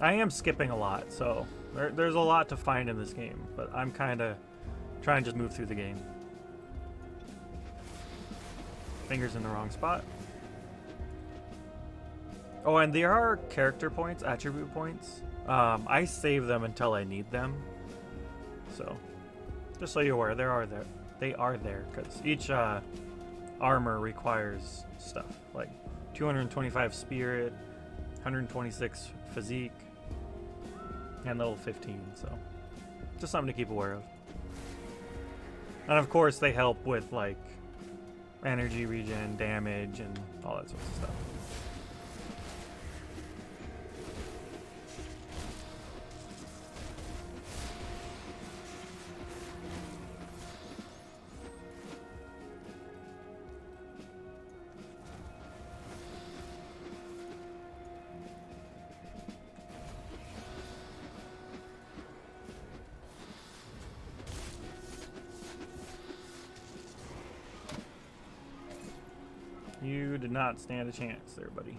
I am skipping a lot, so there's a lot to find in this game, but I'm kind of trying to just move through the game. Fingers in the wrong spot. Oh, and there are character points, attribute points. I save them until I need them. So, just so you're aware, they are there because each armor requires stuff like 225 spirit, 126 physique, and level 15. So, just something to keep aware of. And of course, they help with like energy regen, damage, and all that sorts of stuff. You did not stand a chance there, buddy.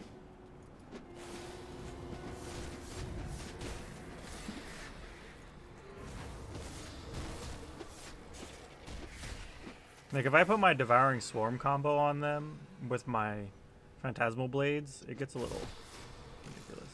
Like, if I put my Devouring Swarm combo on them with my Phantasmal Blades, it gets a little ridiculous.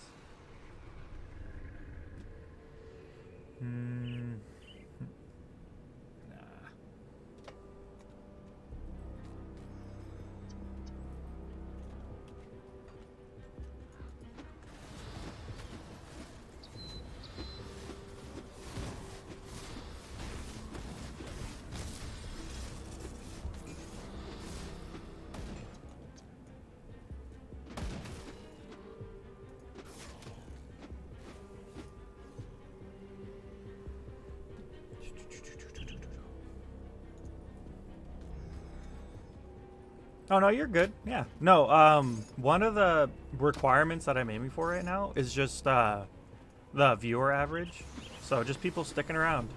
Oh no, you're good. Yeah. No, one of the requirements that I'm aiming for right now is just the viewer average. So just people sticking around.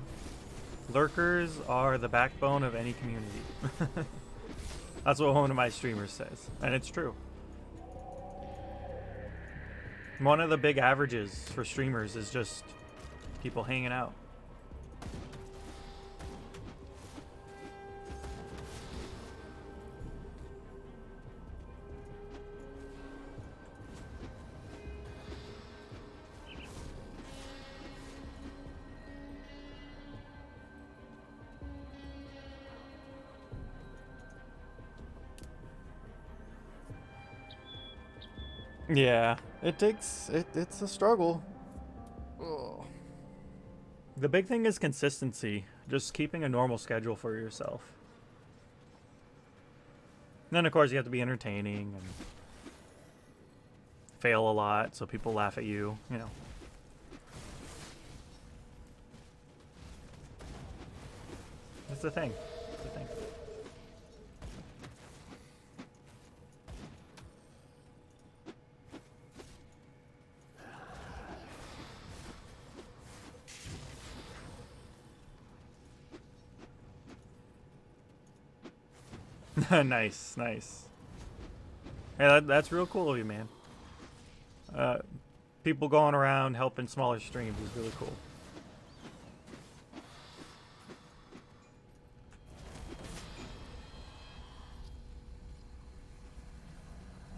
Lurkers are the backbone of any community. That's what one of my streamers says, and it's true. One of the big averages for streamers is just people hanging out. Yeah, it's a struggle. Ugh. The big thing is consistency, just keeping a normal schedule for yourself. And then of course you have to be entertaining and fail a lot so people laugh at you, you know. That's the thing. That's the thing. Nice, nice. Hey, that's real cool of you, man. People going around helping smaller streams is really cool.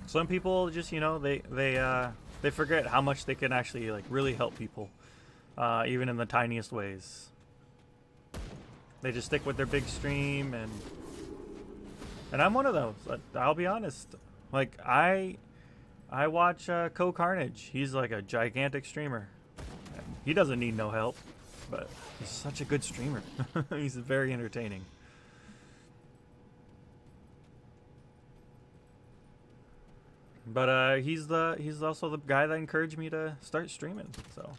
Some people just, you know, they forget how much they can actually like really help people, even in the tiniest ways. They just stick with their big stream, and I'm one of those. I'll be honest. Like I watch Co Carnage. He's like a gigantic streamer. He doesn't need no help, but he's such a good streamer. He's very entertaining. But he's also the guy that encouraged me to start streaming. So.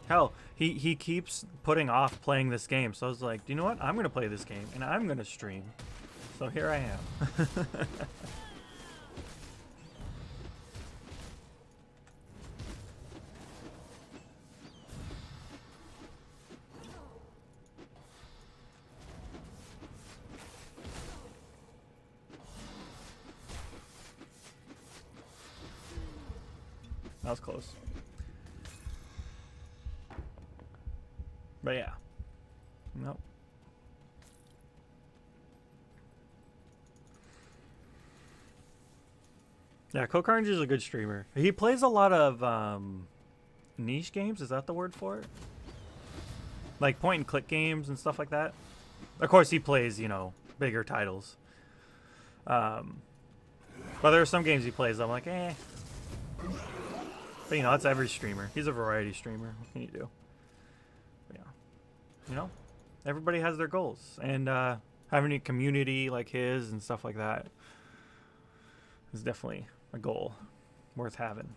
Hell, he keeps putting off playing this game, so I was like, do you know what? I'm gonna play this game and I'm gonna stream. So here I am. That was close. But yeah. Nope. Yeah, Cocarnage is a good streamer. He plays a lot of niche games. Is that the word for it? Like point and click games and stuff like that. Of course, he plays, you know, bigger titles. But there are some games he plays that I'm like, eh. But you know, that's every streamer. He's a variety streamer. What can you do? But yeah. You know, everybody has their goals, and having a community like his and stuff like that is definitely a goal worth having.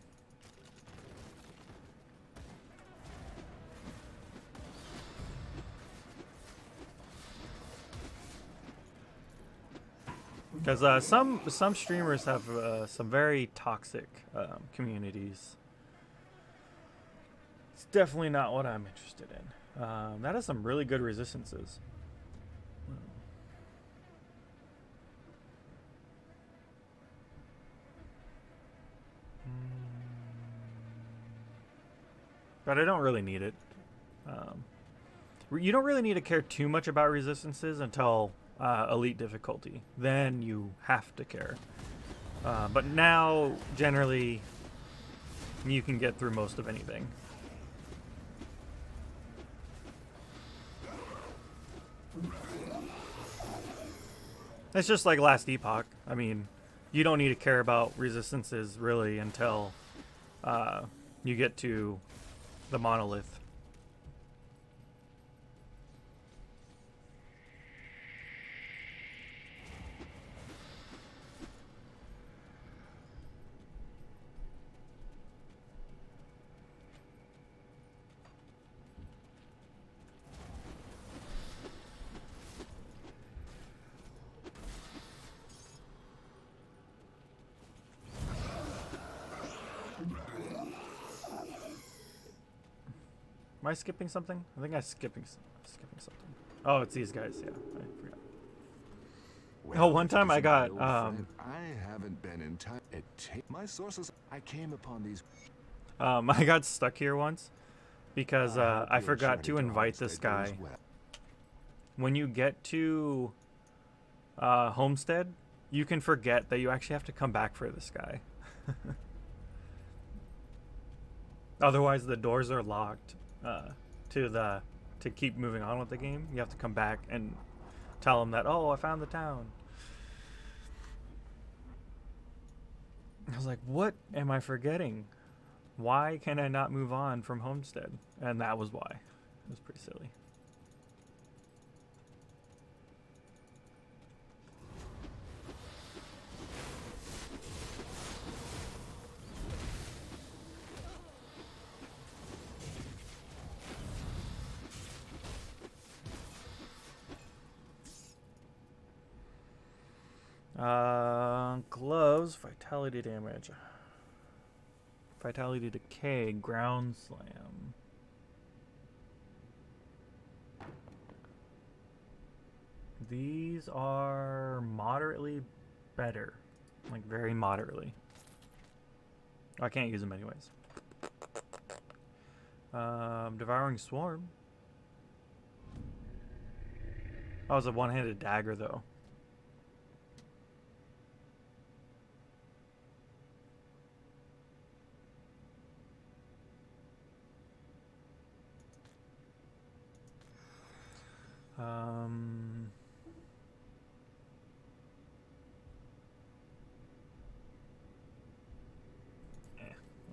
Because some streamers have some very toxic communities. It's definitely not what I'm interested in. That has some really good resistances. But I don't really need it. You don't really need to care too much about resistances until elite difficulty. Then you have to care. But now, generally, you can get through most of anything. It's just like Last Epoch. I mean, you don't need to care about resistances really until you get to the monolith. Am I skipping something? I think I'm skipping something. Oh, it's these guys. Yeah, I forgot. Well, one time I got I haven't been in time. My sources. I came upon these. I got stuck here once because I forgot to invite this guy. When you get to Homestead, you can forget that you actually have to come back for this guy. Otherwise, the doors are locked. To keep moving on with the game, you have to come back and tell them that, oh, I found the town. I was like, what am I forgetting? Why can I not move on from Homestead? And that was why. It was pretty silly. Gloves, vitality damage, vitality decay, ground slam. These are moderately better, like very moderately. I can't use them anyways. Devouring Swarm. Oh, it's a one-handed dagger though.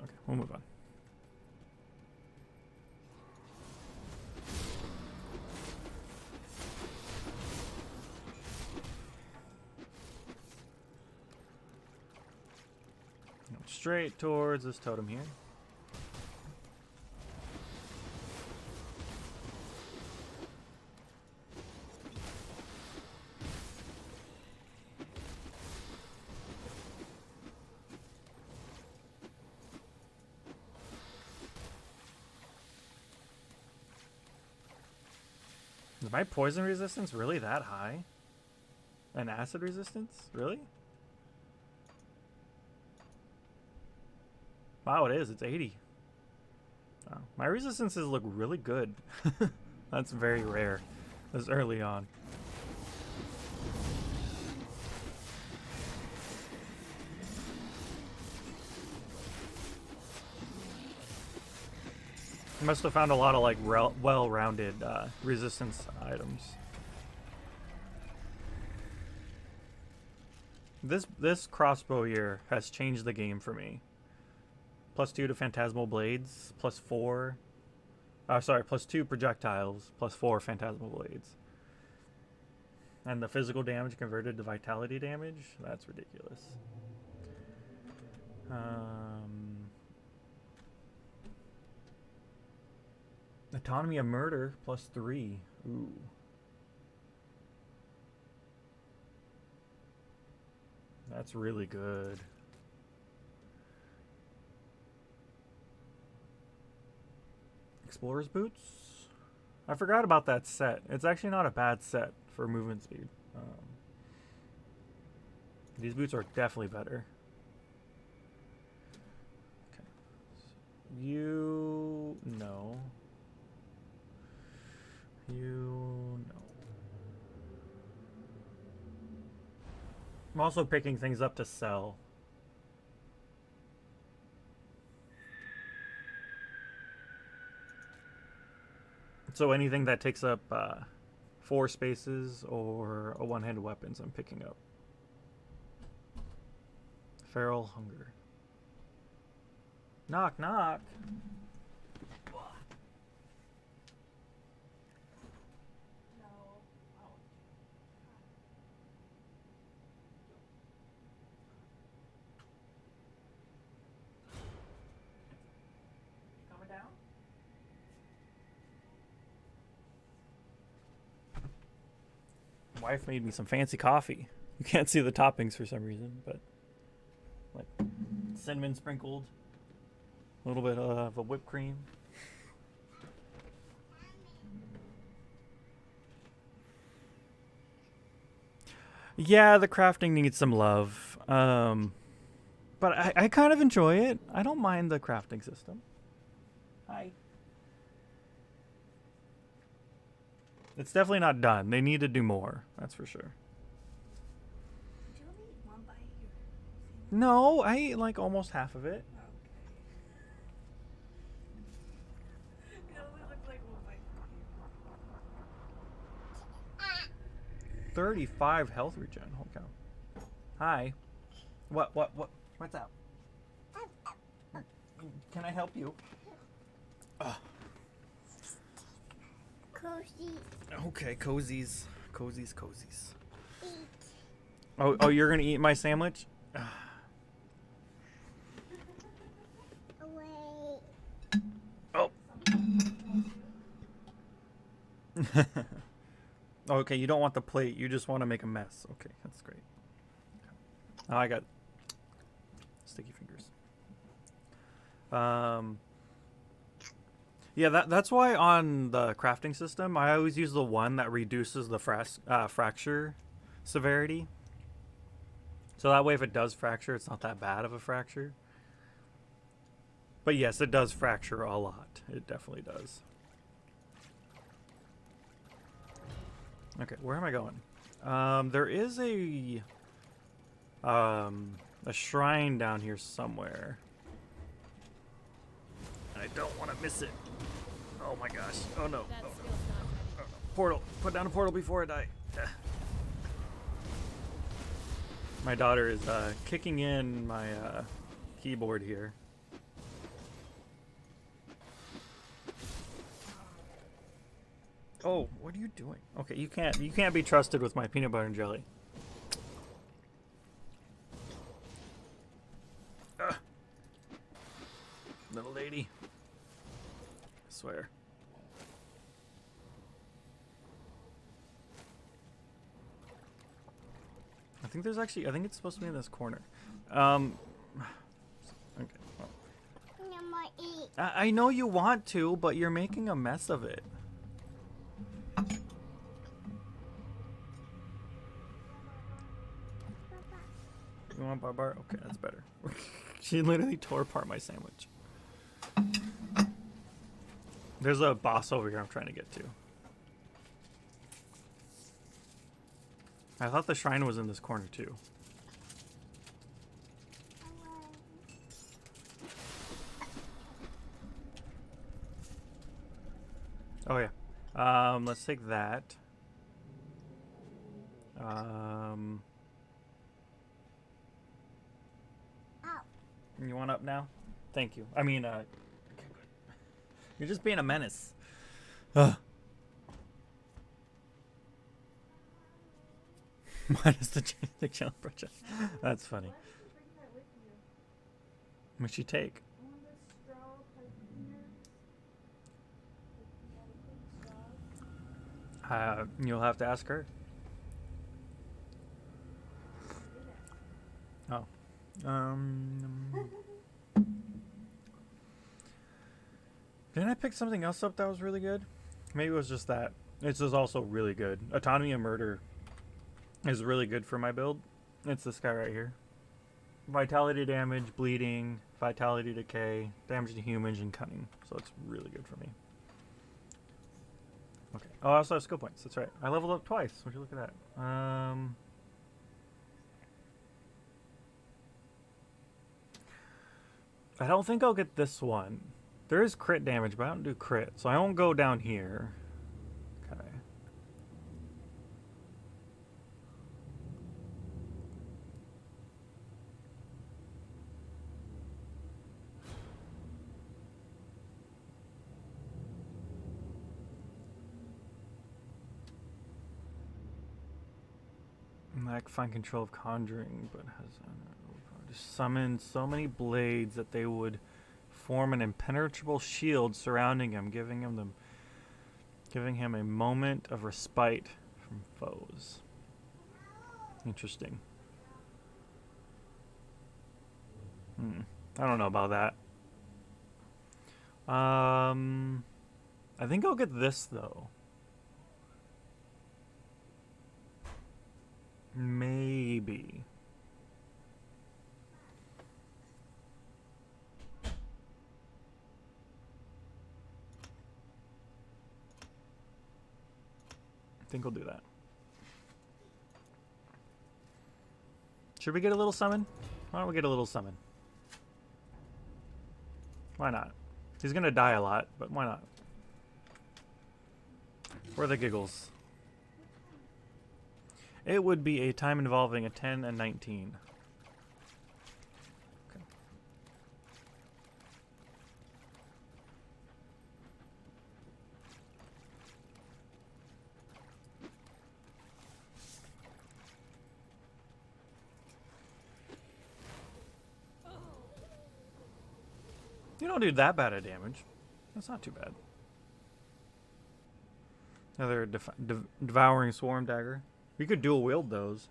Okay, we'll move on. Straight towards this totem here. Is my poison resistance really that high? And acid resistance? Really? Wow, it is. It's 80. Wow. My resistances look really good. That's very rare. This early on. You must have found a lot of like well-rounded resistance items. This crossbow here has changed the game for me. +2 to phantasmal blades, +4. Sorry, +2 projectiles, +4 phantasmal blades. And the physical damage converted to vitality damage? That's ridiculous. Autonomy of murder, +3. Ooh. That's really good. Explorer's boots? I forgot about that set. It's actually not a bad set for movement speed. These boots are definitely better. Okay. You... no. You... no. I'm also picking things up to sell. So anything that takes up 4 spaces or a one-handed weapons, I'm picking up. Feral hunger. Knock, knock. Wife made me some fancy coffee. You can't see the toppings for some reason, but like cinnamon sprinkled, a little bit of a whipped cream. Yeah, the crafting needs some love, but I kind of enjoy it. I don't mind the crafting system. Hi. It's definitely not done. They need to do more. That's for sure. Did you only eat one bite? No, I ate like almost half of it. It only looked like one bite. 35 health regen. Holy cow. Hi. What's up? Can I help you? Cozy. Okay, cozies. Cozies. Oh, you're gonna eat my sandwich? Away. Oh. Okay, you don't want the plate. You just want to make a mess. Okay, that's great. Oh, I got sticky fingers. Yeah, that's why on the crafting system, I always use the one that reduces the fracture severity. So that way, if it does fracture, it's not that bad of a fracture. But yes, it does fracture a lot. It definitely does. Okay, where am I going? There is a shrine down here somewhere. I don't want to miss it. Oh my gosh. Oh no. Oh, no. Oh, no. Portal. Put down a portal before I die. My daughter is kicking in my keyboard here. Oh, what are you doing? Okay, you can't be trusted with my peanut butter and jelly. Little lady. I swear. I think it's supposed to be in this corner. Okay. Well. I know you want to, but you're making a mess of it. You want Barbar? Okay, that's better. She literally tore apart my sandwich. There's a boss over here I'm trying to get to. I thought the shrine was in this corner too. Oh yeah. Let's take that. You want up now? Thank you. I mean, you're just being a menace. Ugh. Minus the channel project. That's funny. Why did you bring that with you? What'd she take? One of those straw type cleaners. You'll have to ask her. Oh. Didn't I pick something else up that was really good? Maybe it was just that. This is also really good. Autonomy and Murder is really good for my build. It's this guy right here. Vitality damage, bleeding, vitality decay, damage to humans, and cunning. So it's really good for me. Okay. Oh, I also have skill points. That's right. I leveled up twice. Would you look at that? I don't think I'll get this one. There is crit damage, but I don't do crit, so I won't go down here. Okay. Mac find control of conjuring, but has summoned so many blades that they would form an impenetrable shield surrounding him, giving him a moment of respite from foes. Interesting. I don't know about that. I think I'll get this though. Maybe. I think we'll do that. Should we get a little summon? Why don't we get a little summon? Why not? He's gonna die a lot, but why not? For the giggles. It would be a time involving a 10 and 19. Okay. You don't do that bad of damage. That's not too bad. Another devouring swarm dagger. We could dual wield those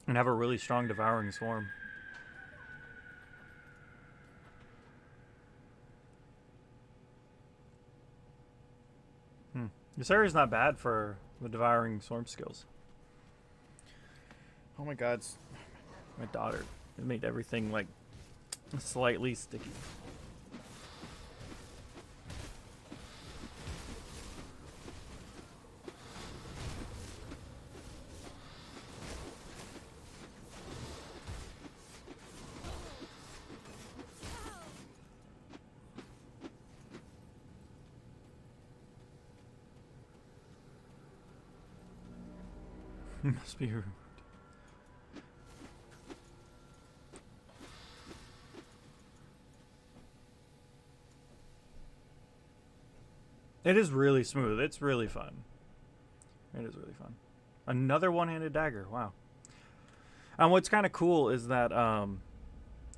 and have a really strong devouring swarm. This area's not bad for the devouring swarm skills. Oh my god, my daughter. It made everything like slightly sticky. Must be rude. It is really smooth. It's really fun. It is really fun. Another one-handed dagger. Wow. And what's kind of cool is that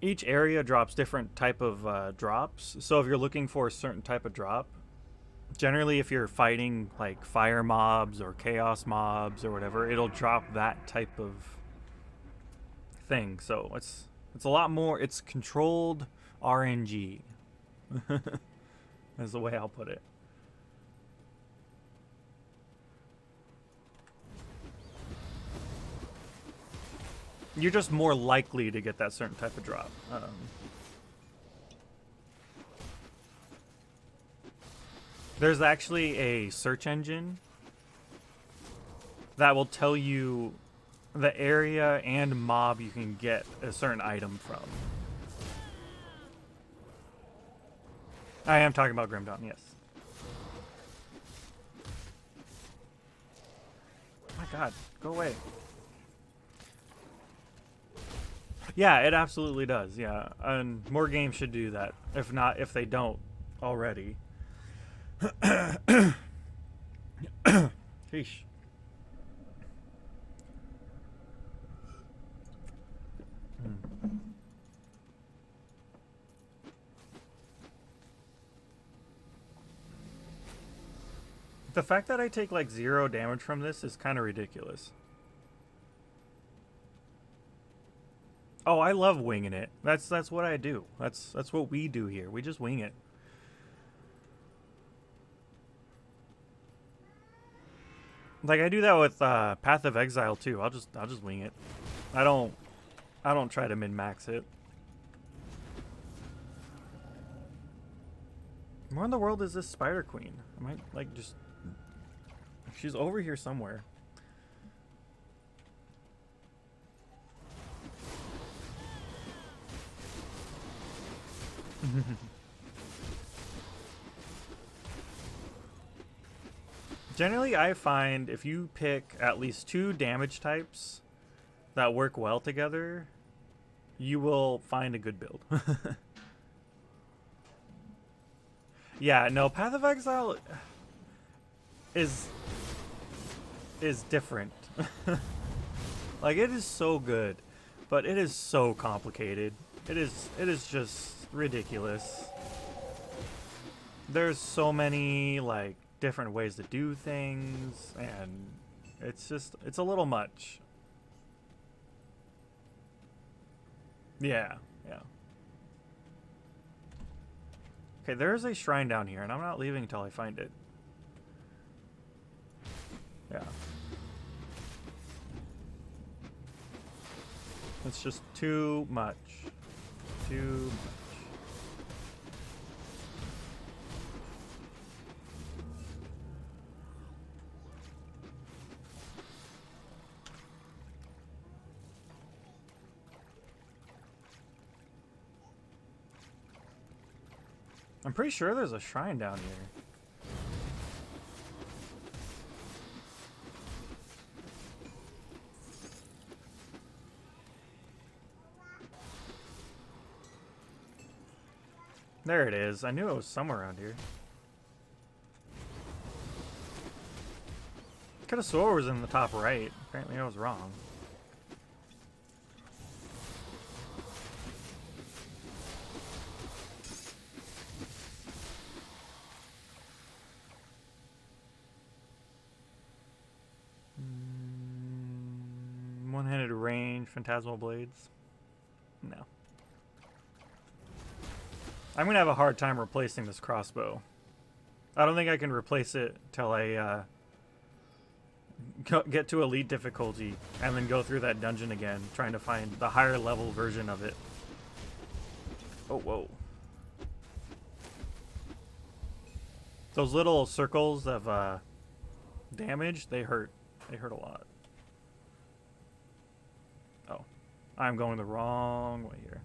each area drops different type of drops. So if you're looking for a certain type of drop, generally if you're fighting like fire mobs or chaos mobs or whatever, it'll drop that type of thing. So it's a lot more. It's controlled RNG. That's the way I'll put it. You're just more likely to get that certain type of drop. There's actually a search engine that will tell you the area and mob you can get a certain item from. I am talking about Grim Dawn, yes. Oh my god, go away. Yeah, it absolutely does, yeah. And more games should do that. If they don't already. Sheesh. The fact that I take like 0 damage from this is kind of ridiculous. Oh, I love winging it. That's what I do. That's what we do here. We just wing it. Like I do that with Path of Exile too. I'll just wing it. I don't try to min-max it. Where in the world is this Spider Queen? I might like just. She's over here somewhere. Generally, I find if you pick at least 2 damage types that work well together, you will find a good build. Yeah, no, Path of Exile is different. Like it is so good, but it is so complicated. It is just ridiculous. There's so many like different ways to do things, and it's a little much. Yeah, yeah. Okay, there's a shrine down here, and I'm not leaving until I find it. Yeah. It's just too much. Too much. I'm pretty sure there's a shrine down here. There it is. I knew it was somewhere around here. Could have swore it was in the top right. Apparently I was wrong. One-handed range, phantasmal blades. No. I'm gonna have a hard time replacing this crossbow. I don't think I can replace it till I get to elite difficulty and then go through that dungeon again, trying to find the higher level version of it. Oh, whoa. Those little circles of damage, they hurt. They hurt a lot. Oh, I'm going the wrong way here.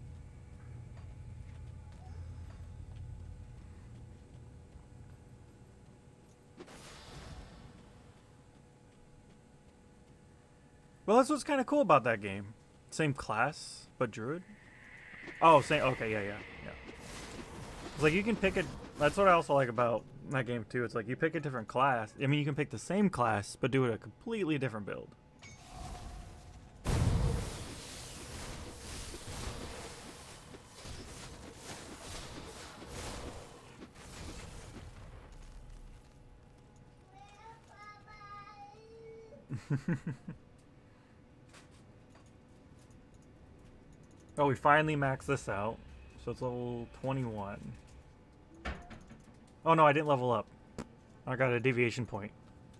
Well, that's what's kind of cool about that game. Same class, but druid. Oh, same. Okay, yeah. It's like you can pick a. That's what I also like about that game too. It's like you pick a different class. I mean, you can pick the same class, but do it a completely different build. Oh, we finally maxed this out. So it's level 21. Oh no, I didn't level up. I got a deviation point.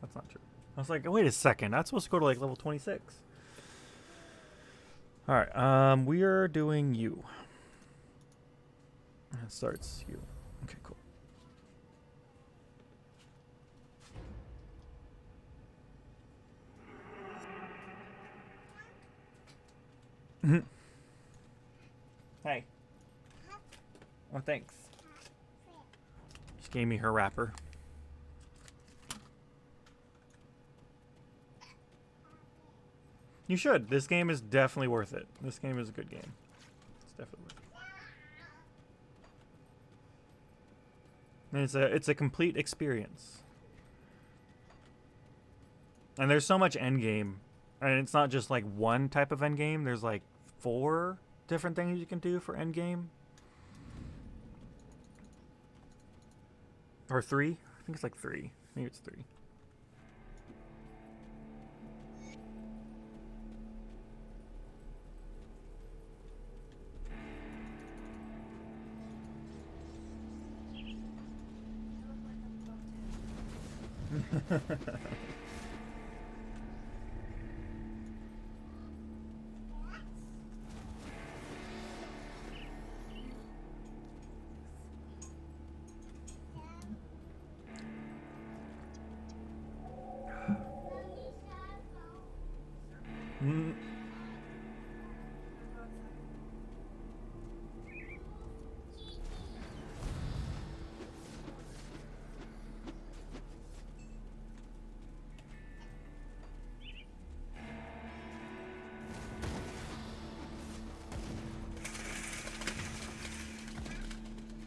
That's not true. I was like, wait a second. That's supposed to go to like level 26. All right. We are doing you. It starts you. Okay, cool. Hey. Oh, thanks. She gave me her wrapper. You should. This game is definitely worth it. This game is a good game. It's definitely worth it. And it's a complete experience. And there's so much endgame. And it's not just like one type of endgame. There's like 4 different things you can do for endgame. Or 3? I think it's like 3. Maybe it's 3. Mm.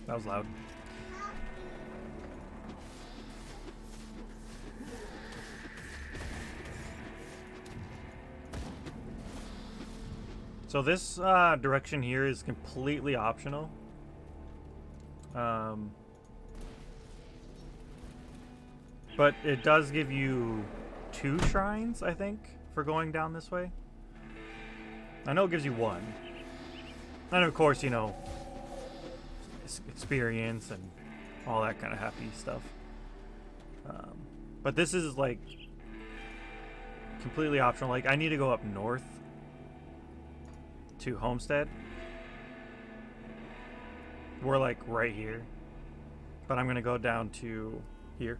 That was loud. So this direction here is completely optional. But it does give you 2 shrines, I think, for going down this way. I know it gives you 1. And of course, you know, experience and all that kind of happy stuff. But this is like completely optional. Like I need to go up north to Homestead. We're like right here. But I'm gonna go down to here.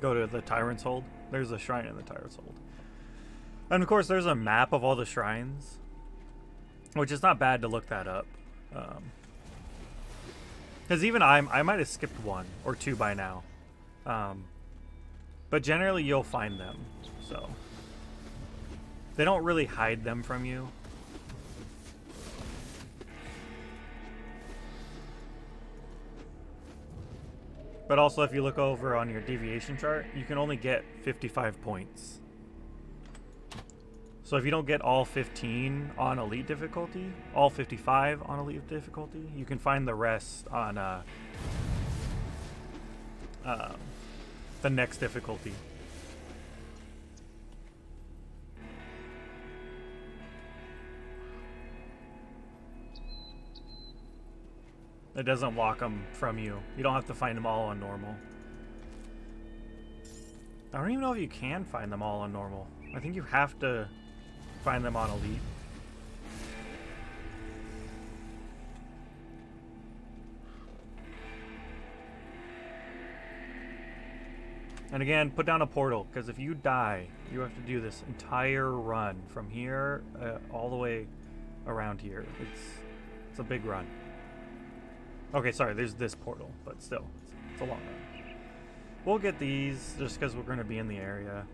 Go to the Tyrant's Hold. There's a shrine in the Tyrant's Hold. And of course there's a map of all the shrines. Which is not bad to look that up. Because even I might have skipped 1 or 2 by now. But generally you'll find them. So they don't really hide them from you. But also if you look over on your deviation chart, you can only get 55 points. So if you don't get all 15 on elite difficulty, all 55 on elite difficulty, you can find the rest on the next difficulty. It doesn't lock them from you. You don't have to find them all on normal. I don't even know if you can find them all on normal. I think you have to find them on elite. And again, put down a portal, because if you die, you have to do this entire run from here all the way around here. It's a big run. Okay, sorry, there's this portal, but still, it's a long run. We'll get these just because we're going to be in the area.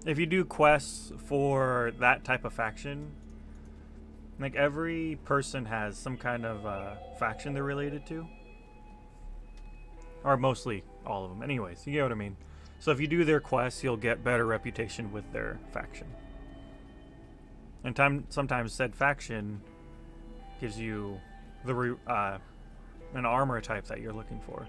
If you do quests for that type of faction, like every person has some kind of faction they're related to. Or mostly all of them. Anyways, you get what I mean. So if you do their quests, you'll get better reputation with their faction. And sometimes said faction gives you the an armor type that you're looking for.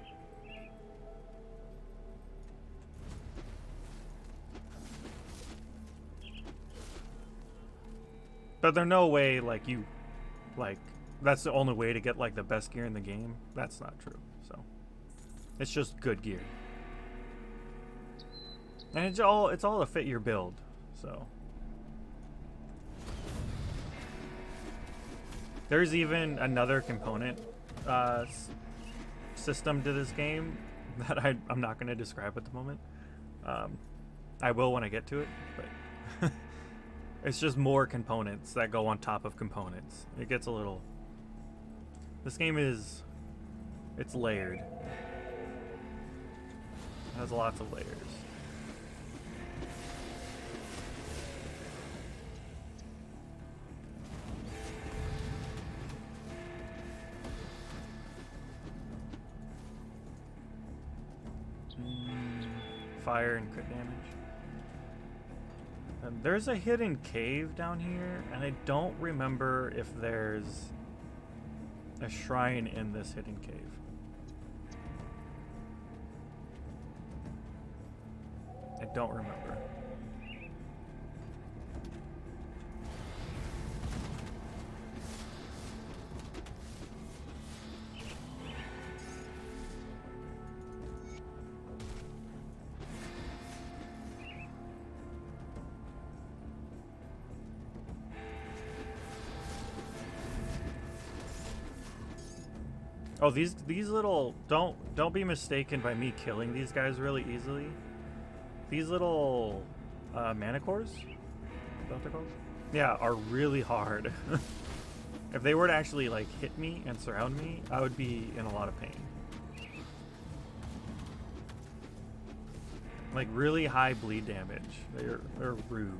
But there's no way that's the only way to get like the best gear in the game. That's not true. So it's just good gear. And it's all to fit your build, so. There's even another component system to this game that I'm not going to describe at the moment. I will when I get to it, but it's just more components that go on top of components. It gets a little... This game it's layered. It has lots of layers. Fire and crit damage. And there's a hidden cave down here, and I don't remember if there's a shrine in this hidden cave. I don't remember. Oh, these little don't be mistaken by me killing these guys really easily. These little manticores, is that what they're called? Yeah, are really hard. If they were to actually like hit me and surround me, I would be in a lot of pain. Like really high bleed damage. They're rude.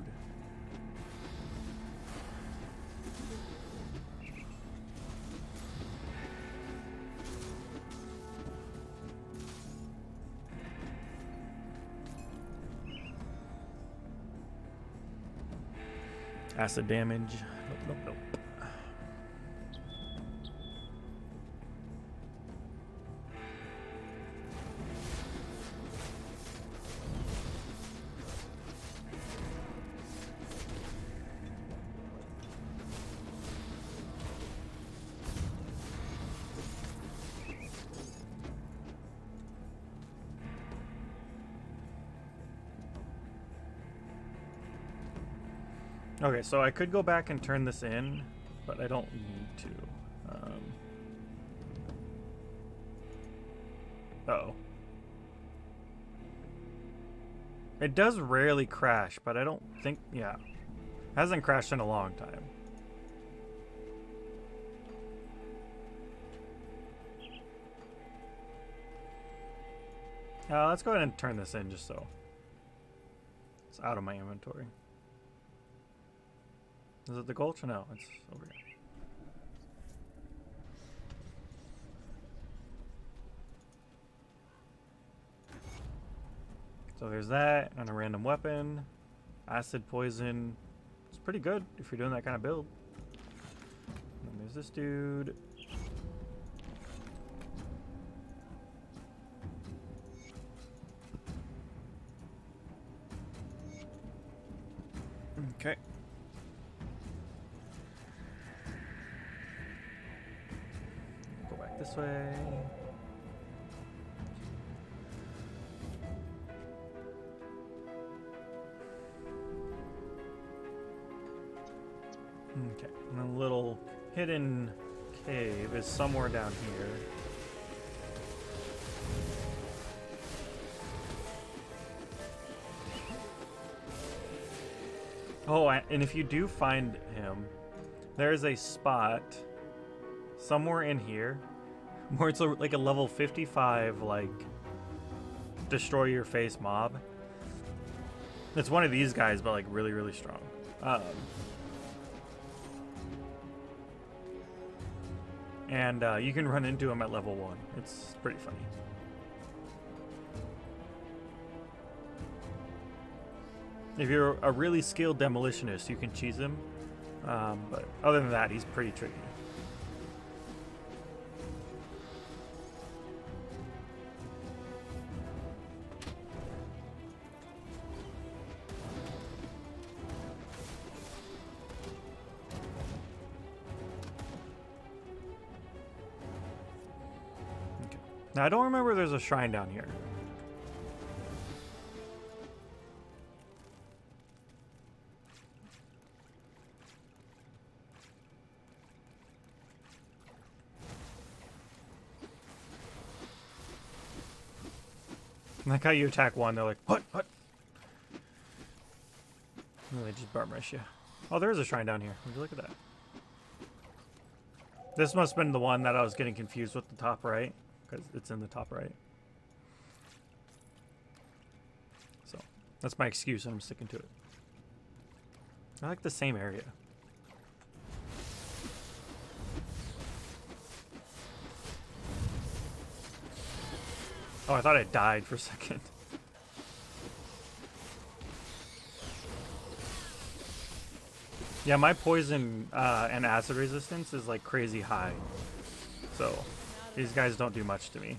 Acid damage. Nope, nope, nope. Okay, so I could go back and turn this in, but I don't need to. Uh-oh. It does rarely crash, but I don't think... Yeah. Hasn't crashed in a long time. Let's go ahead and turn this in just so it's out of my inventory. Is it the gulch? No, it's over here. So there's that, and a random weapon. Acid poison. It's pretty good if you're doing that kind of build. And there's this dude. Okay. Go back this way. Okay, and a little hidden cave is somewhere down here. Oh, and if you do find him, there's a spot somewhere in here where it's like a level 55, like, destroy your face mob. It's one of these guys, but like really, really strong. And you can run into him at level 1. It's pretty funny. If you're a really skilled demolitionist, you can cheese him. But other than that, he's pretty tricky. Okay. Now, I don't remember there's a shrine down here. Like how you attack one, they're like, what? And they just bum rush you. Oh, there is a shrine down here. Would you look at that? This must have been the one that I was getting confused with the top right, because it's in the top right. So, that's my excuse, and I'm sticking to it. I like the same area. Oh, I thought I died for a second. Yeah, my poison and acid resistance is like crazy high. So, these guys don't do much to me.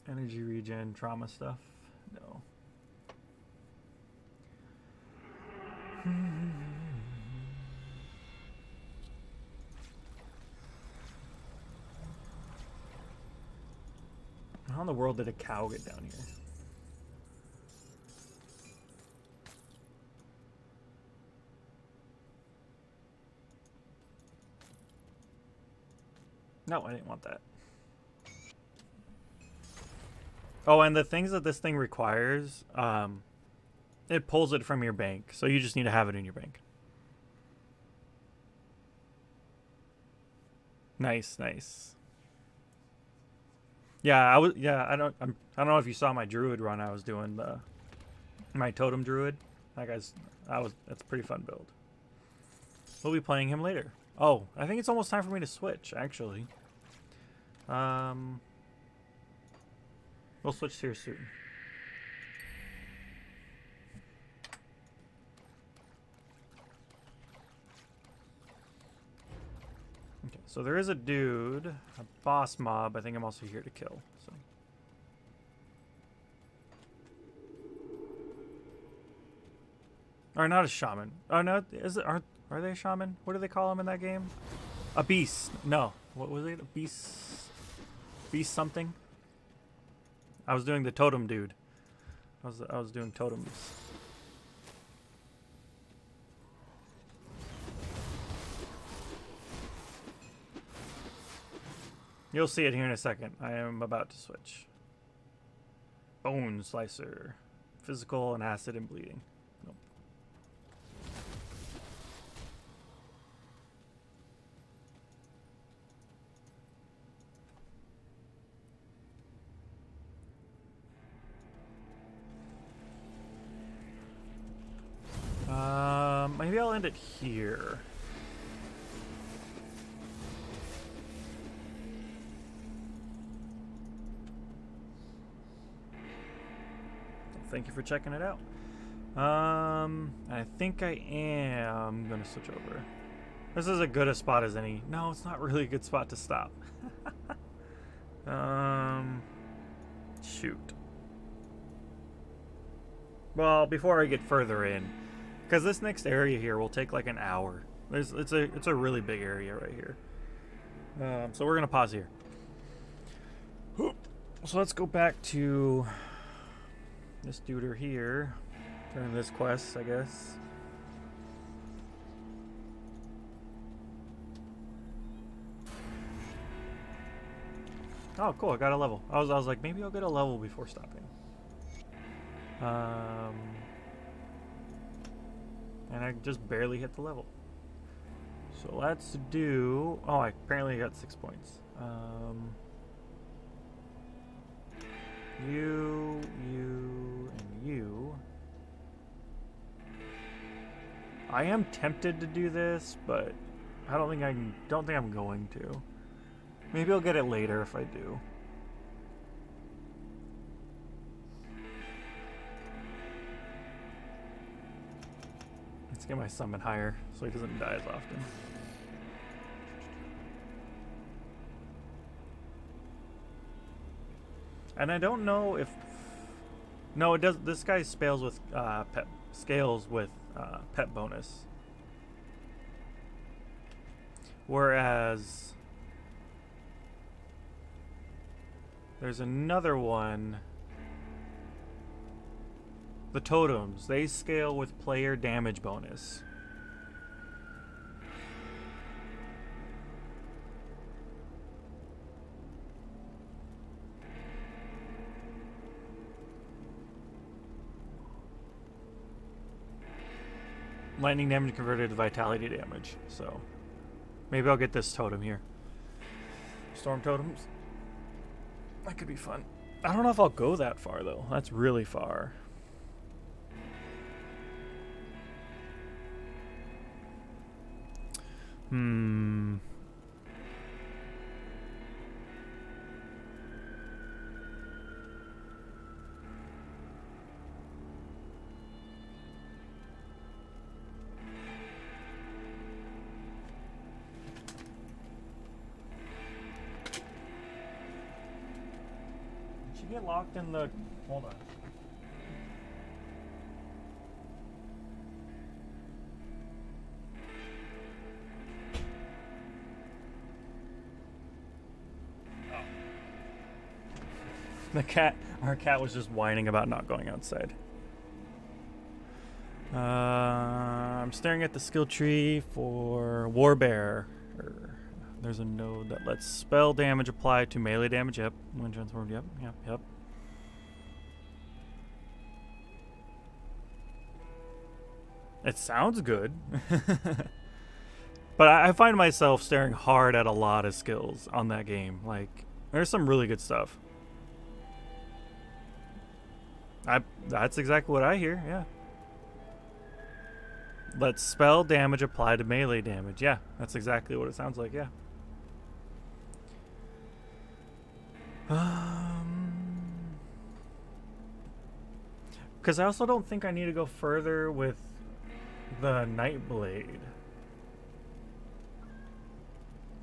Energy regen, trauma stuff? No. How in the world did a cow get down here? No, I didn't want that. Oh, and the things that this thing requires, it pulls it from your bank, so you just need to have it in your bank. Nice, nice. Yeah, I don't know if you saw my druid run. I was doing my totem druid. That's a pretty fun build. We'll be playing him later. Oh, I think it's almost time for me to switch, actually. We'll switch here soon. Okay, so there is a dude, a boss mob. I think I'm also here to kill. So. Or not a shaman. Oh no, are they a shaman? What do they call him in that game? A beast. No. What was it? A beast? Beast something? I was doing the totem dude. I was doing totems. You'll see it here in a second. I am about to switch. Bone slicer. Physical and acid and bleeding. Nope. Maybe I'll end it here. Thank you for checking it out. I think I am gonna switch over. This is as good a spot as any. No, it's not really a good spot to stop. Shoot. Well, before I get further in, because this next area here will take like an hour. It's a really big area right here. So we're gonna pause here. So let's go back to this dude here. Turn this quest, I guess. Oh, cool! I got a level. I was like, maybe I'll get a level before stopping. And I just barely hit the level. So let's do. Oh, I apparently got 6 points. You, and you. I am tempted to do this, but I don't think I'm going to. Maybe I'll get it later if I do. Let's get my summon higher so he doesn't die as often. And I don't know if... No, it does. This guy scales with pet bonus. Whereas there's another one. The totems, they scale with player damage bonus. lightning damage converted to vitality damage. So maybe I'll get this totem here. Storm totems. That could be fun. I don't know if I'll go that far though. That's really far. Did she get locked in the... Hold on. Our cat was just whining about not going outside. I'm staring at the skill tree for Warbear. There's a node that lets spell damage apply to melee damage. Yep. When transformed. Yep. It sounds good. But I find myself staring hard at a lot of skills on that game. Like, there's some really good stuff. That's exactly what I hear, yeah. Let spell damage apply to melee damage. Yeah, that's exactly what it sounds like, yeah. Because I also don't think I need to go further with the Nightblade.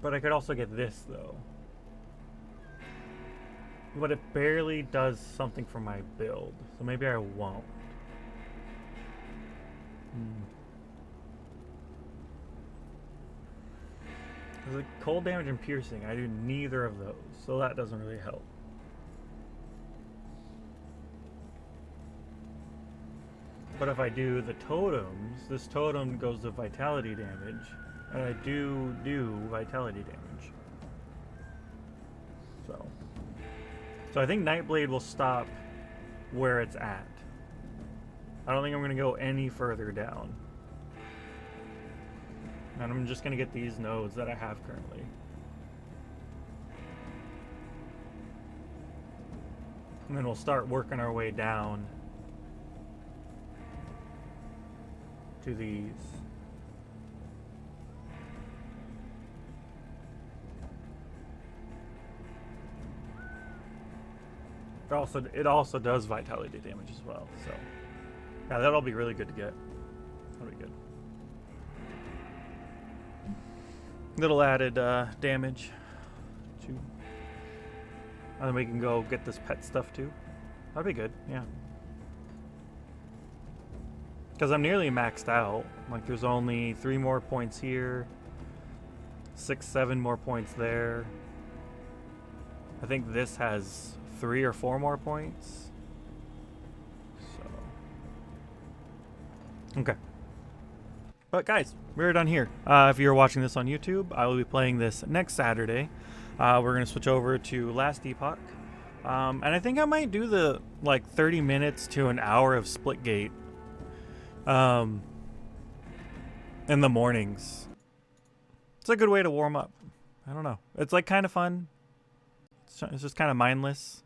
But I could also get this, though. But it barely does something for my build, so maybe I won't. Because like cold damage and piercing, I do neither of those, so that doesn't really help. But if I do the totems, this totem goes to vitality damage, and I do vitality damage. So I think Nightblade will stop where it's at. I don't think I'm going to go any further down. And I'm just going to get these nodes that I have currently. And then we'll start working our way down to these. It also does vitality damage as well, so yeah, that'll be really good to get. That'll be good. Little added damage too, and then we can go get this pet stuff too. That'd be good, yeah. Because I'm nearly maxed out. Like, there's only 3 more points here, 6, 7 more points there. I think this has 3 or 4 more points. So, okay. But guys, we're done here. If you're watching this on YouTube, I will be playing this next Saturday. We're gonna switch over to Last Epoch, and I think I might do the like 30 minutes to an hour of Splitgate in the mornings. It's a good way to warm up. I don't know. It's like kind of fun. It's just kind of mindless.